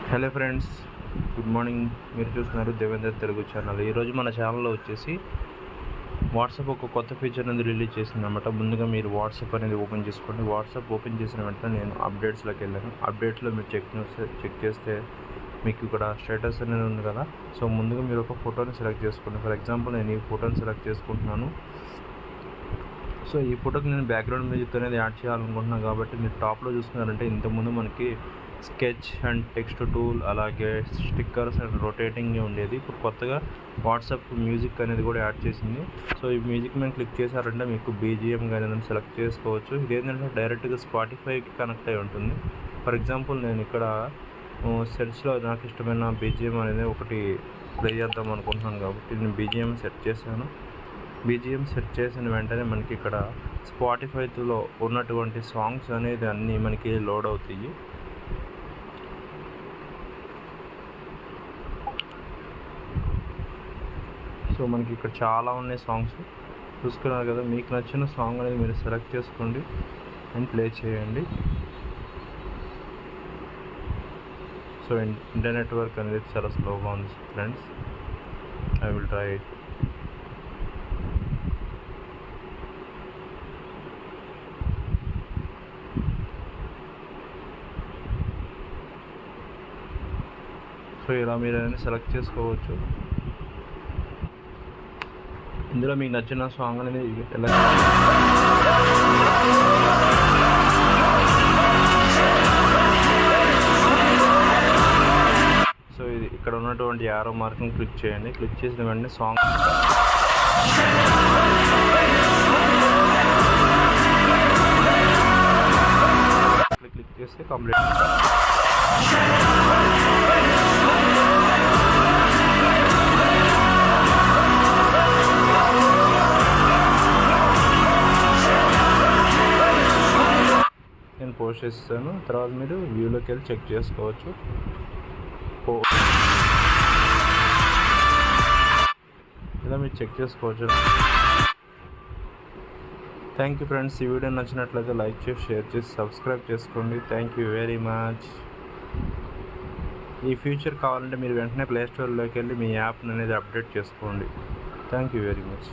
Hello friends, good morning. మీరు చూస్తున్నారు Devender Telugu channel. ఈరోజు మన ఛానల్లో వచ్చేసి వాట్సాప్ ఒక కొత్త ఫీచర్ అనేది రిలీజ్ చేసిందన్నమాట. ముందుగా మీరు వాట్సాప్ అనేది ఓపెన్ చేసుకోండి. వాట్సాప్ ఓపెన్ చేసిన వెంటనే నేను అప్డేట్స్లోకి వెళ్ళాను. అప్డేట్స్లో మీరు చెక్ చేస్తే మీకు ఇక్కడ స్టేటస్ అనేది ఉంది కదా. సో ముందుగా మీరు ఒక ఫోటోని సెలెక్ట్ చేసుకోండి. ఫర్ ఎగ్జాంపుల్ నేను ఈ ఫోటోని సెలెక్ట్ చేసుకుంటున్నాను. సో ఈ ఫోటోకి నేను బ్యాక్గ్రౌండ్ మ్యూజిక్ అనేది యాడ్ చేయాలనుకుంటున్నాను కాబట్టి మీరు టాప్లో చూస్తున్నారంటే ఇంతకుముందు మనకి స్కెచ్ అండ్ టెక్స్ట్ టూల్, అలాగే స్టిక్కర్స్ అండ్ రొటేటింగ్ ఉండేది. ఇప్పుడు కొత్తగా వాట్సాప్ మ్యూజిక్ అనేది కూడా యాడ్ చేసింది. సో ఈ మ్యూజిక్ మీద క్లిక్ చేశారంటే మీకు బీజిఎం కానీ సెలెక్ట్ చేసుకోవచ్చు. ఇదేంటంటే డైరెక్ట్గా స్పాటిఫైకి కనెక్ట్ అయి ఉంటుంది. ఫర్ ఎగ్జాంపుల్ నేను ఇక్కడ సెర్చ్లో నాకు ఇష్టమైన బీజిఎం అనేది ఒకటి ప్లే చేద్దాం అనుకుంటున్నాను కాబట్టి నేను బీజిఎం సెట్ చేశాను. బీజిఎం సెట్ చేసిన వెంటనే మనకి ఇక్కడ స్పాటిఫైలో ఉన్నటువంటి సాంగ్స్ అనేది అన్నీ మనకి లోడ్ అవుతాయి. సో మనకి ఇక్కడ చాలా ఉన్నాయి సాంగ్స్, చూసుకున్నారు కదా. మీకు నచ్చిన సాంగ్ అనేది మీరు సెలెక్ట్ చేసుకోండి అండ్ ప్లే చేయండి. సో ఇంటర్నెట్ వర్క్ అనేది చాలా స్లోగా ఉంది friends. I will try it. So ఇలా మీరు అనేది సెలెక్ట్ చేసుకోవచ్చు. ఇందులో మీకు నచ్చిన సాంగ్ అనేది ఎలా సో ఇది ఇక్కడ ఉన్నటువంటి యారో మార్క్ని క్లిక్ చేయండి. క్లిక్ చేసిన వెంటనే సాంగ్ క్లిక్ చేస్తే కంప్లీట్. నేను పోస్ట్ చేస్తాను. తర్వాత మీరు వ్యూలోకి వెళ్ళి చెక్ చేసుకోవచ్చు. ఇలా మీరు చెక్ చేసుకోవచ్చు. Thank you friends. ఈ వీడియో నచ్చినట్లయితే లైక్ చేసి, షేర్ చేసి, సబ్స్క్రైబ్ చేసుకోండి. Thank you very much. ఈ ఫీచర్ కావాలంటే మీరు వెంటనే ప్లేస్టోర్లోకి వెళ్ళి మీ యాప్ని అనేది అప్డేట్ చేసుకోండి. Thank you very much.